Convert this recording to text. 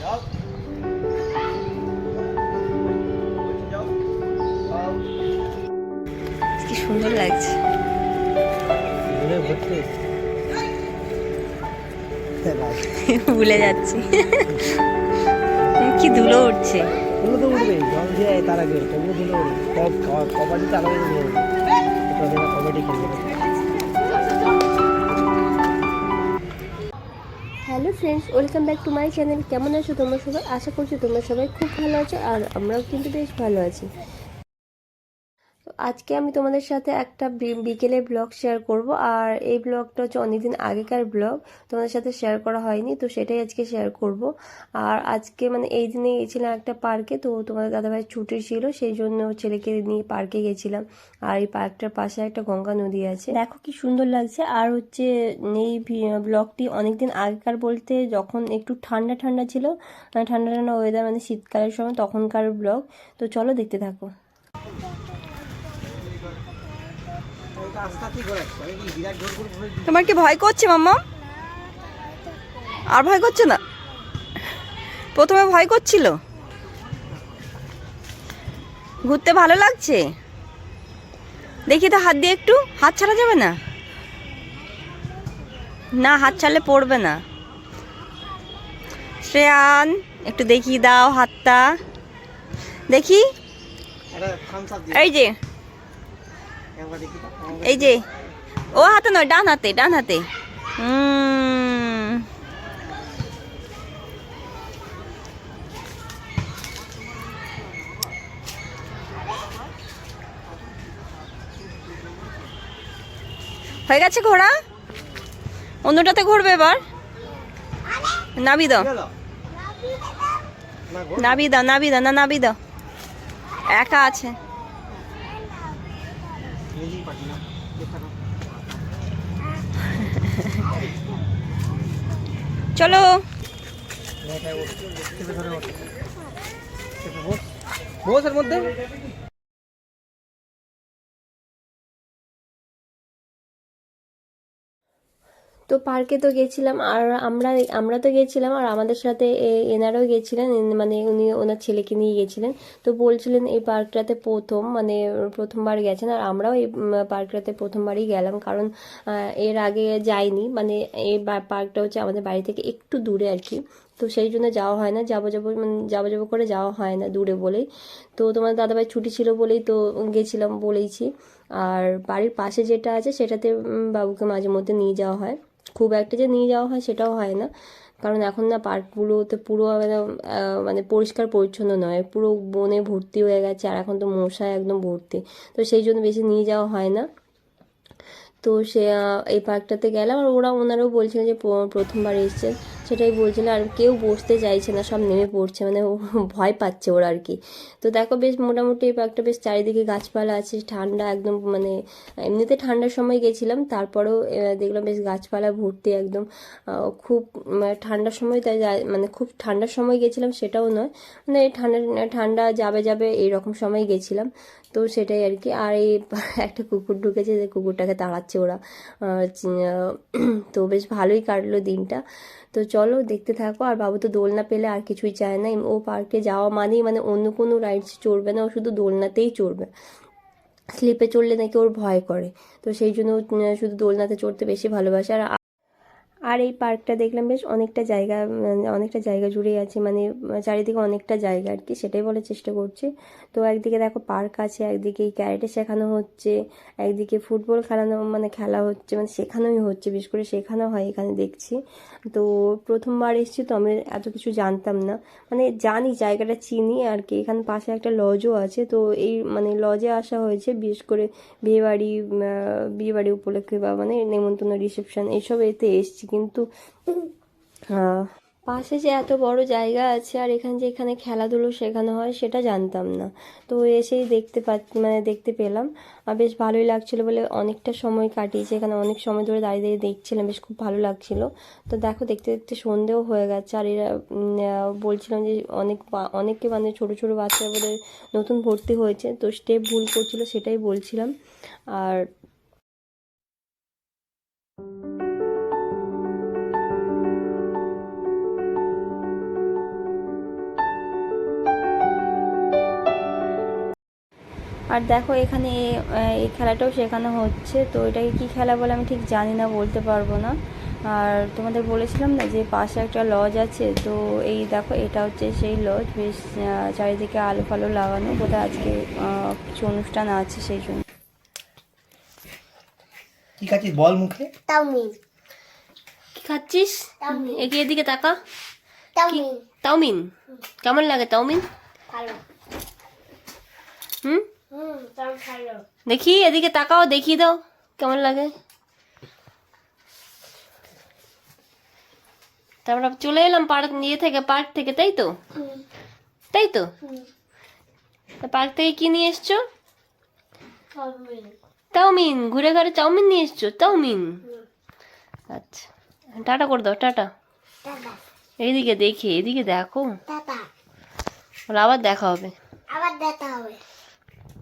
কি সুন্দর লাগছে। ভুলে যাচ্ছি। কি ধুলো উঠছে। ধুলো তো উঠবে, জল দিয়ে তার আগে তবুও ধুলো উঠবে। কবাডি চালাবে ধুলো উঠবে, কবাডি খেলবে। Hello friends, welcome back to my channel. কেমন আছো তোমরা সবাই? আশা করছি তোমরা সবাই খুব ভালো আছো, আর আমরাও কিন্তু বেশ ভালো আছি। তো আজকে আমি তোমাদের সাথে একটা বিকেলের ব্লগ শেয়ার করব, আর এই ব্লগটা হচ্ছে অনেকদিন আগেকার ব্লগ, তোমাদের সাথে শেয়ার করা হয়নি, তো সেটাই আজকে শেয়ার করব। আর আজকে মানে এই দিনে গেছিলাম একটা পার্কে, তো তোমাদের দাদাভাই ছুটি ছিল, সেই জন্য ছেলেকে নিয়ে পার্কে গেছিলাম। আর এই পার্কটার পাশে একটা গঙ্গা নদী আছে, দেখো কি সুন্দর লাগছে। আর হচ্ছে এই ব্লগটি অনেকদিন আগেকার বলতে যখন একটু ঠান্ডা ঠান্ডা ছিল, ঠান্ডা ঠান্ডা ওয়েদার, মানে শীতকালের সময় তখনকার ব্লগ। তো চলো দেখতে থাকো। তোমার কি ভয় করছে মাম্মা? আর ভয় করছে না? প্রথমে ভয় করছিল। ঘুরতে ভালো লাগছে। দেখি তো হাত দিয়ে একটু, হাত ছাড়া যাবে না? না, হাত ছাড়লে পড়বে না। শ্রেয়ান, একটু দেখিয়ে দাও হাতটা, দেখি। এই যে, এই যে, ও হাতে নয়, ডান হাতে, ডান হাতে। হয়ে গেছে ঘোড়া, অন্যটাতে ঘুরবে এবার। নাবি দাও, নাবি দাও, নাবি দাও, না নাবি দাও, একা আছে। চলো। বসের মধ্যে তো পার্কে তো গেছিলাম, আর আমরা তো গেছিলাম, আর আমাদের সাথে এনারাও গেছিলেন, মানে উনি ওনার ছেলেকে নিয়ে গেছিলেন। তো বলছিলেন এই পার্কটাতে প্রথম, মানে প্রথমবার গেছেন, আর আমরাও এই পার্কটাতে প্রথমবারই গেলাম, কারণ এর আগে যাইনি। মানে এই পার্কটা হচ্ছে আমাদের বাড়ি থেকে একটু দূরে আর কি, তো সেই জন্য যাওয়া হয় না, যাবো যাবো মানে যাবো করে যাওয়া হয় না দূরে বলেই। তো তোমার দাদাভাই ছুটি ছিল বলেই তো গেছিলাম বলেইছি। আর বাড়ির পাশে যেটা আছে সেটাতে বাবুকে মাঝে মধ্যে নিয়ে যাওয়া হয়, খুব একটা যে নিয়ে যাওয়া হয় সেটাও হয় না, কারণ এখন না পার্কগুলোতে পুরো মানে পরিষ্কার পরিচ্ছন্ন নয়, পুরো বনে ভর্তি হয়ে গেছে, আর এখন তো মশায় একদম ভর্তি, তো সেই জন্য বেশি নিয়ে যাওয়া হয় না। তো সে এই পার্কটাতে গেলাম, আর ওনারাও বলছিলেন যে প্রথমবার এসেছেন, সেটাই বলছিল। আর কেউ বসতে চাইছে না, সব নেমে পড়ছে, মানে ভয় পাচ্ছে ওরা আর কি। তো দেখো বেশ মোটামুটি এই পার্কটা বেশ চারিদিকে গাছপালা আছে, ঠান্ডা একদম, মানে এমনিতে ঠান্ডার সময় গেছিলাম, তারপরেও দেখলাম বেশ গাছপালা ভর্তি একদম। খুব ঠান্ডার সময় তাই মানে খুব ঠান্ডার সময় গেছিলাম সেটাও নয়, মানে ঠান্ডা ঠান্ডা যাবে যাবে এইরকম সময় গেছিলাম। তো সেটাই আর কি। আর এই একটা কুকুর ঢুকেছে, যে কুকুরটাকে তাড়াচ্ছে ওরা। তো বেশ ভালোই কাটলো দিনটা। তো চলো দেখতে থাকো। আর বাবু তো দোলনা পেলে আর কিছুই চায় না, ও পার্কে যাওয়া মানেই মানে অন্য কোনো রাইডস চড়বে না, ও শুধু দোলনাতেই চড়বে। স্লিপে চড়লে নাকি ওর ভয় করে, তো সেই জন্য শুধু দোলনাতে চড়তে বেশি ভালোবাসে। আর এই পার্কটা দেখলাম বেশ অনেকটা জায়গা, মানে অনেকটা জায়গা জুড়েই আছে, মানে চারিদিকে অনেকটা জায়গা আর কি, সেটাই বলার চেষ্টা করছি। তো একদিকে দেখো পার্ক আছে, একদিকে ক্যারেটে শেখানো হচ্ছে, একদিকে ফুটবল খেলানো, মানে খেলা হচ্ছে, মানে শেখানোই হচ্ছে, বিশেষ করে শেখানো হয় এখানে দেখছি। তো প্রথমবার এসেছি তো আমি এত কিছু জানতাম না, মানে জানি জায়গাটা চিনি আর কি। এখানে পাশে একটা লজও আছে, তো এই মানে লজে আসা হয়েছে বিশেষ করে বিয়েবাড়ি উপলক্ষে, বা মানে নেমন্তন্ন রিসেপশন এইসব এতে এসছি। কিন্তু পাশে যে এত বড় জায়গা আছে, আর এখানে খেলাধুলো শেখানো হয় সেটা জানতাম না। তো এসেই মানে দেখতে পেলাম, আর বেশ ভালোই লাগছিল বলে অনেকটা সময় কাটিয়েছি এখানে, অনেক সময় ধরে দাঁড়িয়ে দাঁড়িয়ে দেখছিলাম, বেশ খুব ভালো লাগছিল। তো দেখো দেখতে দেখতে সন্ধেও হয়ে গেছে, আর এরা বলছিলাম যে অনেকে মানে ছোট ছোট বাচ্চারা বোধহয় নতুন ভর্তি হয়েছে, তো স্টেপ ভুল করছিল সেটাই বলছিলাম। আর আর দেখো এখানে এই খেলাটাও শেখানো হচ্ছে। তো এটাকে কী খেলা বলে আমি ঠিক জানি না, বলতে পারবো না। আর তোমাদের বলেছিলাম না যে পাশে একটা লজ আছে, তো এই দেখো এটা হচ্ছে সেই লজ। বেশ চারিদিকে আলো ফালো লাগানো, বোধহয় আজকে কিছু অনুষ্ঠান আছে সেই জন্য। কি খাচ্ছিস বল মুখে? কি খাচ্ছিস? এদিকে তাকা। চাউমিন কেমন লাগে? চাউমিন দেখি, এদিকে তাকাও, দেখিয়ে দাও কেমন লাগে। তারপর চলে এলাম পার্ক পার্ক থেকে, তাই তো? পার্ক থেকে কি নিয়ে এসছো? চাউমিন। ঘুরে ঘুরে চাউমিন নিয়ে এসছো? চাউমিন, আচ্ছা। টাটা করে দাও, টাটা। এইদিকে দেখি, এদিকে দেখো, আবার দেখা হবে।